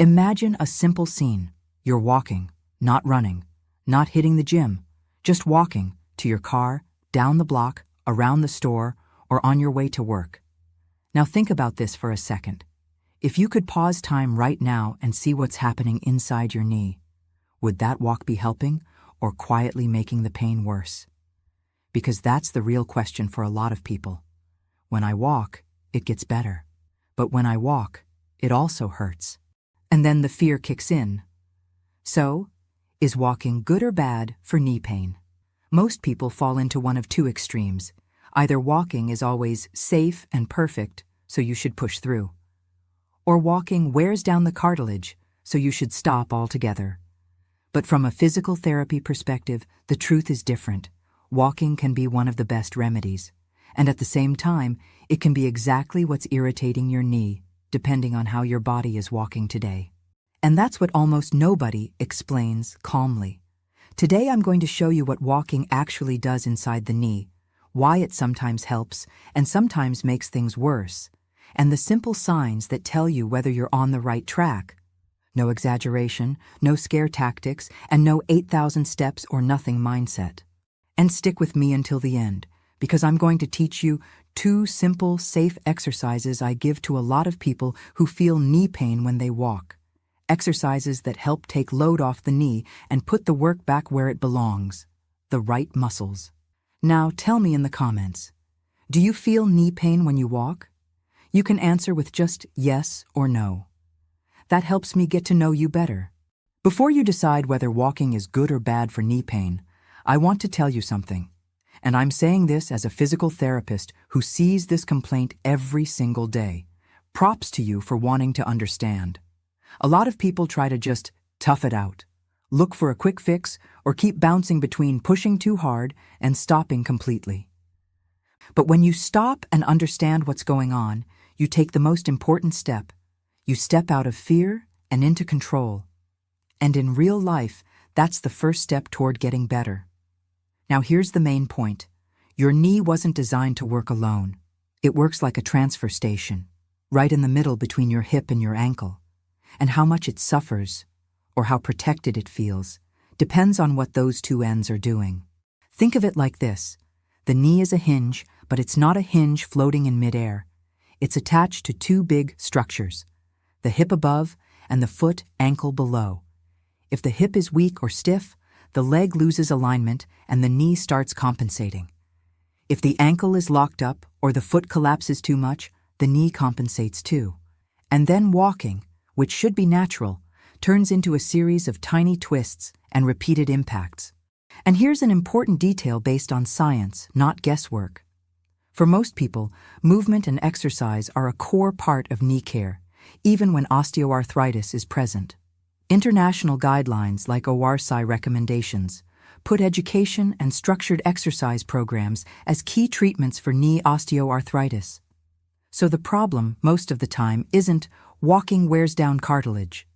Imagine a simple scene. You're walking, not running, not hitting the gym, just walking to your car, down the block, around the store, or on your way to work. Now think about this for a second. If you could pause time right now and see what's happening inside your knee, would that walk be helping or quietly making the pain worse? Because that's the real question for a lot of people. When I walk, it gets better. But when I walk, it also hurts. And then the fear kicks in. So, is walking good or bad for knee pain? Most people fall into one of two extremes. Either walking is always safe and perfect, so you should push through. Or walking wears down the cartilage, so you should stop altogether. But from a physical therapy perspective, the truth is different. Walking can be one of the best remedies. And at the same time, it can be exactly what's irritating your knee, depending on how your body is walking today. And that's what almost nobody explains calmly. Today I'm going to show you what walking actually does inside the knee, why it sometimes helps and sometimes makes things worse, and the simple signs that tell you whether you're on the right track. No exaggeration, no scare tactics, and no 8,000 steps or nothing mindset. And stick with me until the end, because I'm going to teach you 2 simple, safe exercises I give to a lot of people who feel knee pain when they walk. Exercises that help take load off the knee and put the work back where it belongs, the right muscles. Now tell me in the comments, do you feel knee pain when you walk? You can answer with just yes or no. That helps me get to know you better. Before you decide whether walking is good or bad for knee pain, I want to tell you something. And I'm saying this as a physical therapist who sees this complaint every single day. Props to you for wanting to understand. A lot of people try to just tough it out, look for a quick fix, or keep bouncing between pushing too hard and stopping completely. But when you stop and understand what's going on, you take the most important step. You step out of fear and into control. And in real life, that's the first step toward getting better. Now here's the main point. Your knee wasn't designed to work alone. It works like a transfer station, right in the middle between your hip and your ankle. And how much it suffers, or how protected it feels, depends on what those two ends are doing. Think of it like this. The knee is a hinge, but it's not a hinge floating in midair. It's attached to 2 big structures, the hip above and the foot ankle below. If the hip is weak or stiff, the leg loses alignment and the knee starts compensating. If the ankle is locked up or the foot collapses too much, the knee compensates too. And then walking, which should be natural, turns into a series of tiny twists and repeated impacts. And here's an important detail based on science, not guesswork. For most people, movement and exercise are a core part of knee care, even when osteoarthritis is present. International guidelines like ORSI recommendations put education and structured exercise programs as key treatments for knee osteoarthritis. So the problem, most of the time, isn't walking wears down cartilage.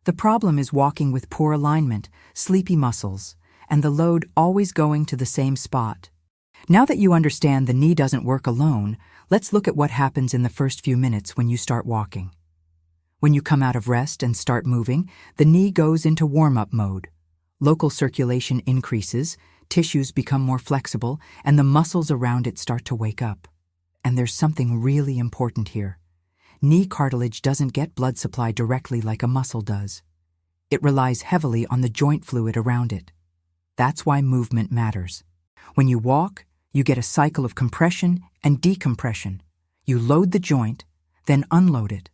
The problem is walking with poor alignment, sleepy muscles, and the load always going to the same spot. Now that you understand the knee doesn't work alone, let's look at what happens in the first few minutes when you start walking. When you come out of rest and start moving, the knee goes into warm-up mode. Local circulation increases, tissues become more flexible, and the muscles around it start to wake up. And there's something really important here. Knee cartilage doesn't get blood supply directly like a muscle does. It relies heavily on the joint fluid around it. That's why movement matters. When you walk, you get a cycle of compression and decompression. You load the joint, then unload it.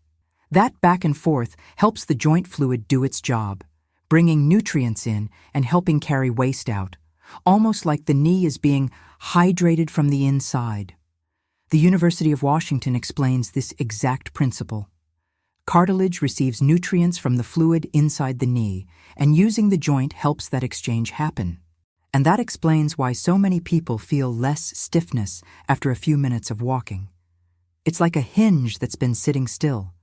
That back and forth helps the joint fluid do its job, bringing nutrients in and helping carry waste out, almost like the knee is being hydrated from the inside. The University of Washington explains this exact principle. Cartilage receives nutrients from the fluid inside the knee, and using the joint helps that exchange happen. And that explains why so many people feel less stiffness after a few minutes of walking. It's like a hinge that's been sitting still.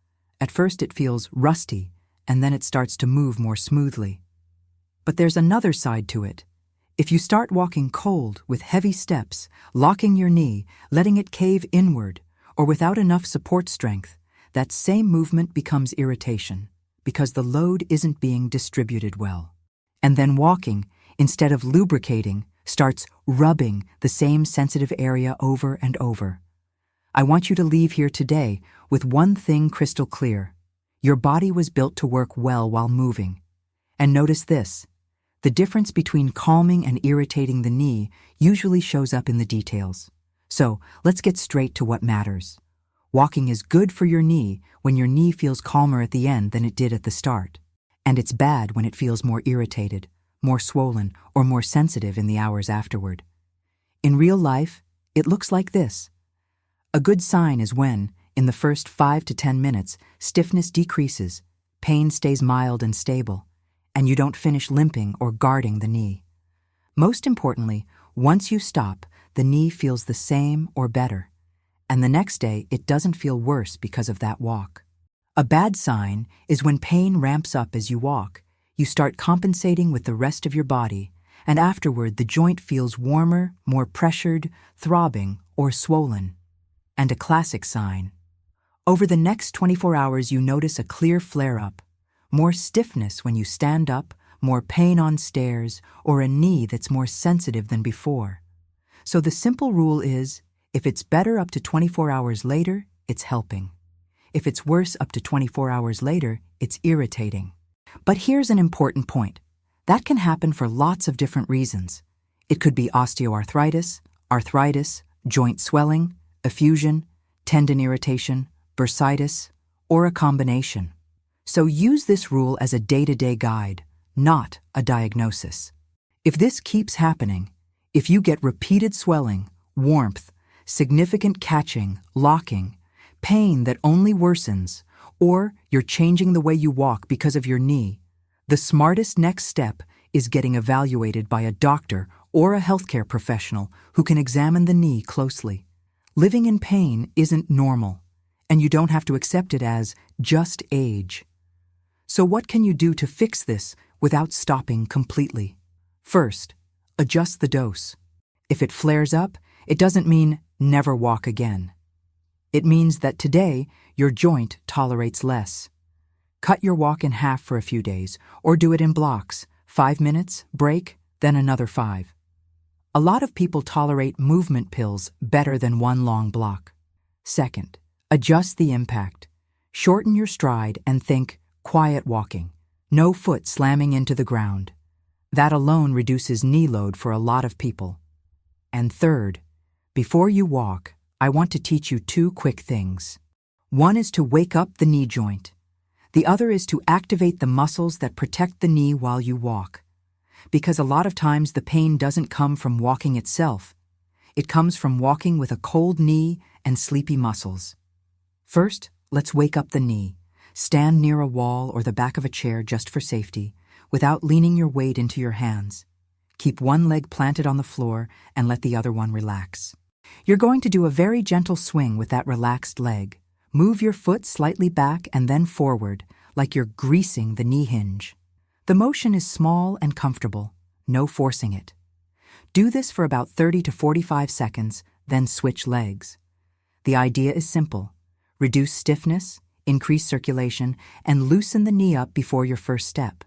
At first it feels rusty, and then it starts to move more smoothly. But there's another side to it. If you start walking cold with heavy steps, locking your knee, letting it cave inward, or without enough support strength, that same movement becomes irritation, because the load isn't being distributed well. And then walking, instead of lubricating, starts rubbing the same sensitive area over and over. I want you to leave here today with one thing crystal clear. Your body was built to work well while moving. And notice this. The difference between calming and irritating the knee usually shows up in the details. So, let's get straight to what matters. Walking is good for your knee when your knee feels calmer at the end than it did at the start. And it's bad when it feels more irritated, more swollen, or more sensitive in the hours afterward. In real life, it looks like this. A good sign is when, in the first 5 to 10 minutes, stiffness decreases, pain stays mild and stable, and you don't finish limping or guarding the knee. Most importantly, once you stop, the knee feels the same or better, and the next day it doesn't feel worse because of that walk. A bad sign is when pain ramps up as you walk. You start compensating with the rest of your body, and afterward the joint feels warmer, more pressured, throbbing, or swollen. And a classic sign. Over the next 24 hours you notice a clear flare-up, more stiffness when you stand up, more pain on stairs, or a knee that's more sensitive than before. So the simple rule is, if it's better up to 24 hours later, it's helping. If it's worse up to 24 hours later, it's irritating. But here's an important point. That can happen for lots of different reasons. It could be osteoarthritis, arthritis, joint swelling, effusion, tendon irritation, bursitis, or a combination. So use this rule as a day-to-day guide, not a diagnosis. If this keeps happening, if you get repeated swelling, warmth, significant catching, locking, pain that only worsens, or you're changing the way you walk because of your knee, the smartest next step is getting evaluated by a doctor or a healthcare professional who can examine the knee closely. Living in pain isn't normal, and you don't have to accept it as just age. So what can you do to fix this without stopping completely? First, adjust the dose. If it flares up, it doesn't mean never walk again. It means that today, your joint tolerates less. Cut your walk in half for a few days, or do it in blocks, 5 minutes, break, then another 5. A lot of people tolerate movement pills better than one long block. Second, adjust the impact. Shorten your stride and think quiet walking, no foot slamming into the ground. That alone reduces knee load for a lot of people. And third, before you walk, I want to teach you 2 quick things. One is to wake up the knee joint. The other is to activate the muscles that protect the knee while you walk. Because a lot of times the pain doesn't come from walking itself. It comes from walking with a cold knee and sleepy muscles. First, let's wake up the knee. Stand near a wall or the back of a chair just for safety, without leaning your weight into your hands. Keep one leg planted on the floor and let the other one relax. You're going to do a very gentle swing with that relaxed leg. Move your foot slightly back and then forward, like you're greasing the knee hinge. The motion is small and comfortable, no forcing it. Do this for about 30 to 45 seconds, then switch legs. The idea is simple. Reduce stiffness, increase circulation, and loosen the knee up before your first step.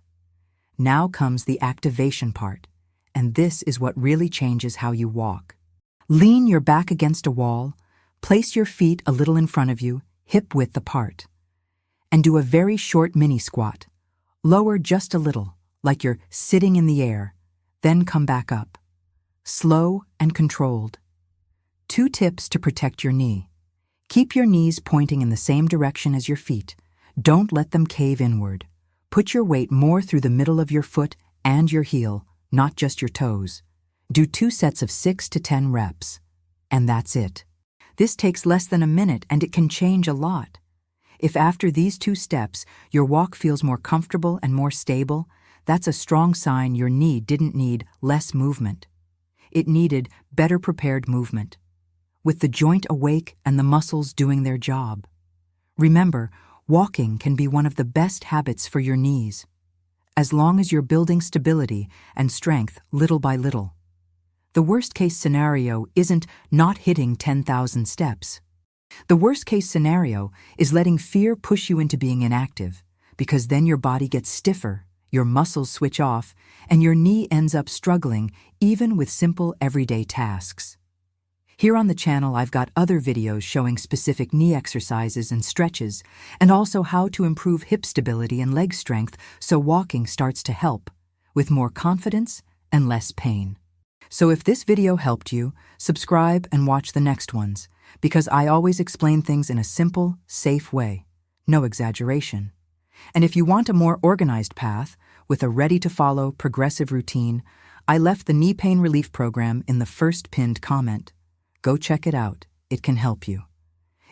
Now comes the activation part, and this is what really changes how you walk. Lean your back against a wall, place your feet a little in front of you, hip-width apart, and do a very short mini squat. Lower just a little, like you're sitting in the air, then come back up. Slow and controlled. 2 tips to protect your knee. Keep your knees pointing in the same direction as your feet. Don't let them cave inward. Put your weight more through the middle of your foot and your heel, not just your toes. Do 2 sets of 6 to 10 reps. And that's it. This takes less than a minute and it can change a lot. If after these 2 steps, your walk feels more comfortable and more stable, that's a strong sign your knee didn't need less movement. It needed better prepared movement, with the joint awake and the muscles doing their job. Remember, walking can be one of the best habits for your knees, as long as you're building stability and strength little by little. The worst-case scenario isn't not hitting 10,000 steps. The worst-case scenario is letting fear push you into being inactive, because then your body gets stiffer, your muscles switch off, and your knee ends up struggling even with simple everyday tasks. Here on the channel, I've got other videos showing specific knee exercises and stretches, and also how to improve hip stability and leg strength so walking starts to help, with more confidence and less pain. So if this video helped you, subscribe and watch the next ones, because I always explain things in a simple, safe way, no exaggeration. And if you want a more organized path, with a ready-to-follow progressive routine, I left the knee pain relief program in the first pinned comment. Go check it out. It can help you.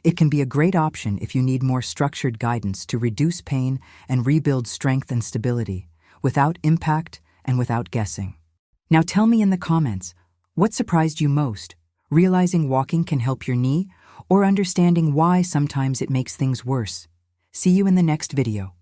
It can be a great option if you need more structured guidance to reduce pain and rebuild strength and stability, without impact and without guessing. Now tell me in the comments, what surprised you most? Realizing walking can help your knee, or understanding why sometimes it makes things worse? See you in the next video.